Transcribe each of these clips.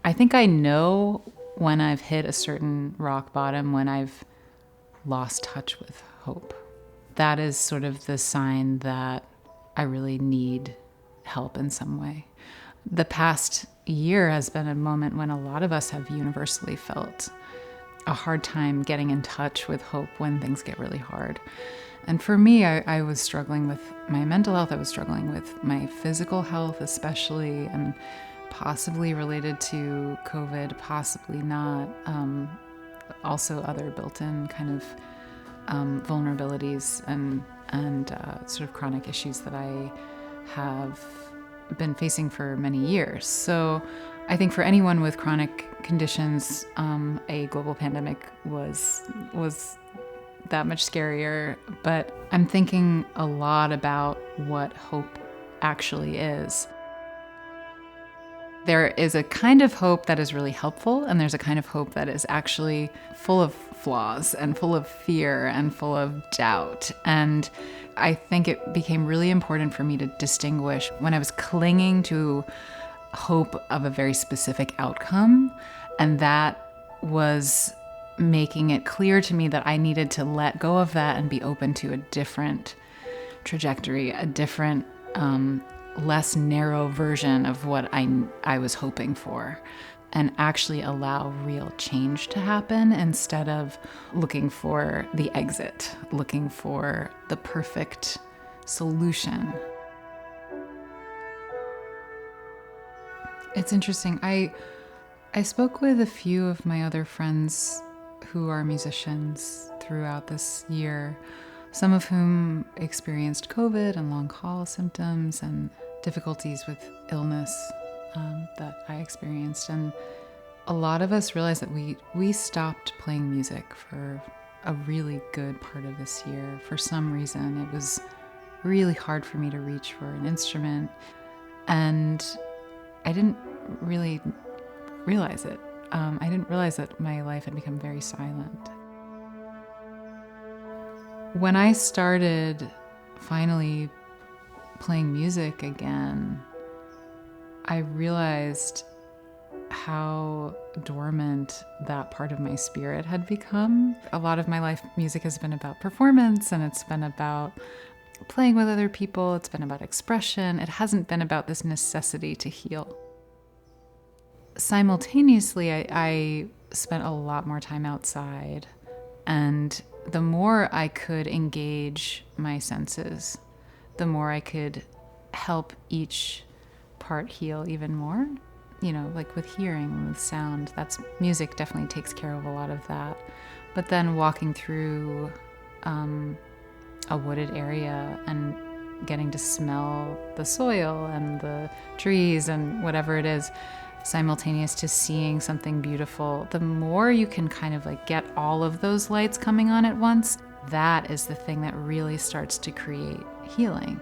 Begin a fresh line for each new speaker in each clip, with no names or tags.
I think I know when I've hit a certain rock bottom, when I've lost touch with hope. That is sort of the sign that I really need help in some way. The past year has been a moment when a lot of us have universally felt a hard time getting in touch with hope when things get really hard. And for me, I was struggling with my mental health. I was struggling with my physical health, especially, and possibly related to COVID, possibly not. Also, other built-in kind of vulnerabilities and sort of chronic issues that I have been facing for many years. So I think for anyone with chronic conditions, a global pandemic was that much scarier. But I'm thinking a lot about what hope actually is. There is a kind of hope that is really helpful, and there's a kind of hope that is actually full of flaws and full of fear and full of doubt. And I think it became really important for me to distinguish when I was clinging to hope of a very specific outcome, and that was making it clear to me that I needed to let go of that and be open to a different trajectory, a different less narrow version of what I was hoping for, and actually allow real change to happen instead of looking for the exit, looking for the perfect solution. It's interesting. I spoke with a few of my other friends who are musicians throughout this year, some of whom experienced COVID and long haul symptoms and difficulties with illness that I experienced. And a lot of us realized that we stopped playing music for a really good part of this year. For some reason, it was really hard for me to reach for an instrument, and I didn't really realize it. I didn't realize that my life had become very silent. When I started finally playing music again, I realized how dormant that part of my spirit had become. A lot of my life, music has been about performance, and it's been about playing with other people. It's been about expression. It hasn't been about this necessity to heal. Simultaneously, I spent a lot more time outside, and the more I could engage my senses, the more I could help each part heal even more. You know, like with hearing, with sound, that's music definitely takes care of a lot of that. But then walking through a wooded area and getting to smell the soil and the trees and whatever it is, simultaneous to seeing something beautiful, the more you can kind of like get all of those lights coming on at once, that is the thing that really starts to create healing.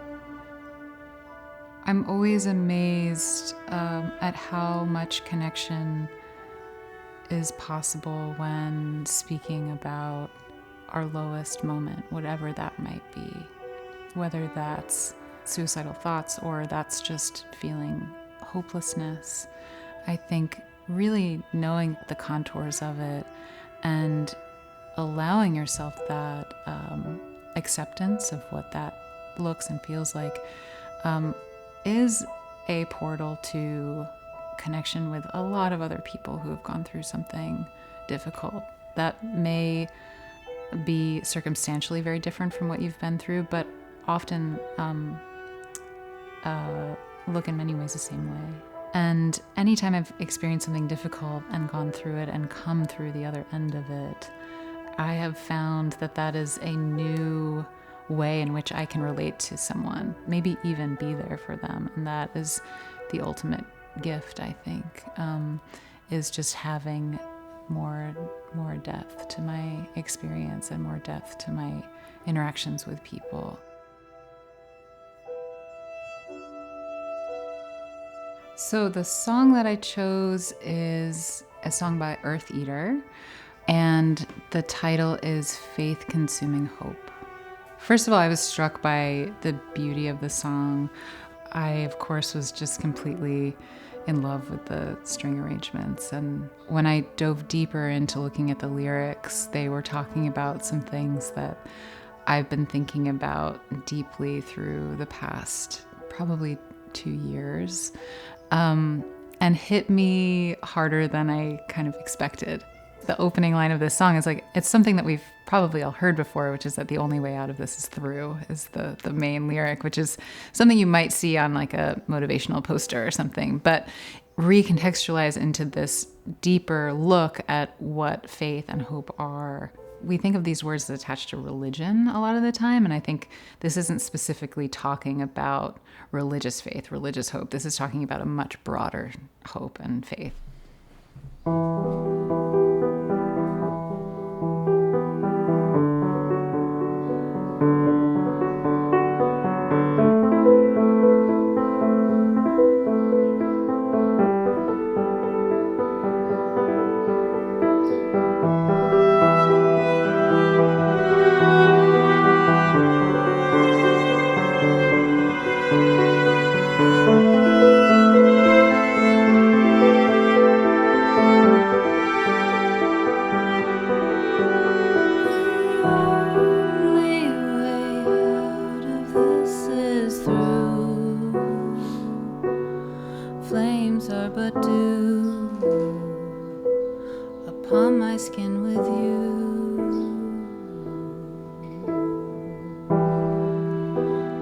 I'm always amazed at how much connection is possible when speaking about our lowest moment, whatever that might be, whether that's suicidal thoughts or that's just feeling hopelessness. I think really knowing the contours of it and allowing yourself that acceptance of what that looks and feels like is a portal to connection with a lot of other people who have gone through something difficult that may be circumstantially very different from what you've been through, but often look in many ways the same way. And anytime I've experienced something difficult and gone through it and come through the other end of it, I have found that that is a new way in which I can relate to someone, maybe even be there for them. And that is the ultimate gift, I think, is just having more depth to my experience and more depth to my interactions with people. So the song that I chose is a song by Eartheater, and the title is Faith Consuming Hope. First of all, I was struck by the beauty of the song. I, of course, was just completely in love with the string arrangements. And when I dove deeper into looking at the lyrics, they were talking about some things that I've been thinking about deeply through the past probably 2 years, and hit me harder than I kind of expected. The opening line of this song is like, it's something that we've probably all heard before, which is that the only way out of this is through, is the main lyric, which is something you might see on like a motivational poster or something, but recontextualize into this deeper look at what faith and hope are. We think of these words as attached to religion a lot of the time, and I think this isn't specifically talking about religious faith, religious hope. This is talking about a much broader hope and faith.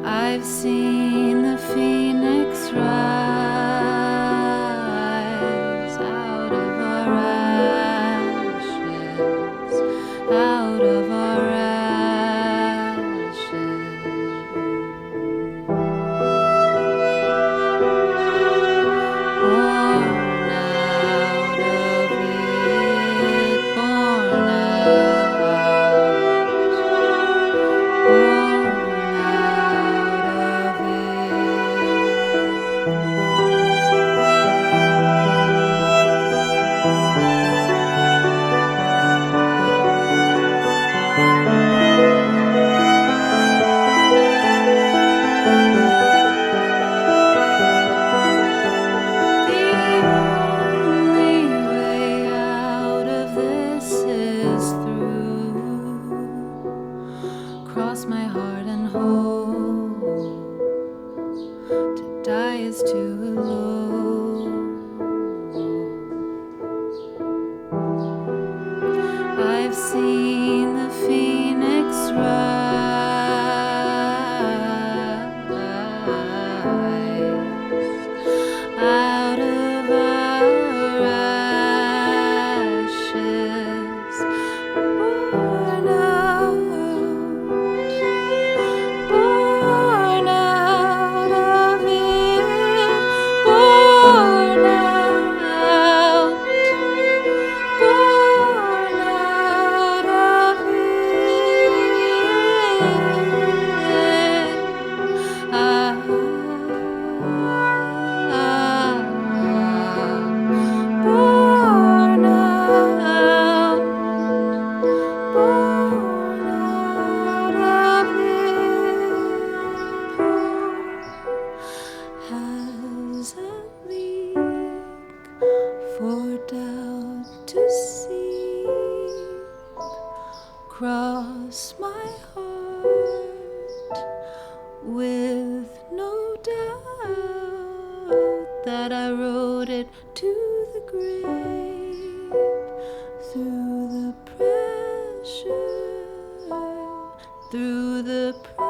I've seen the phoenix rise out of our ashes, out of our ashes. Born out of it, born out, born out of The only way out of this is through. Cross my heart and hope. To die is too low. I've seen the phoenix rise out of our ashes, born out of it, born out of has a leak for doubt to see. Cross my heart with no doubt that I wrote it to the grave through the pressure, through the pressure.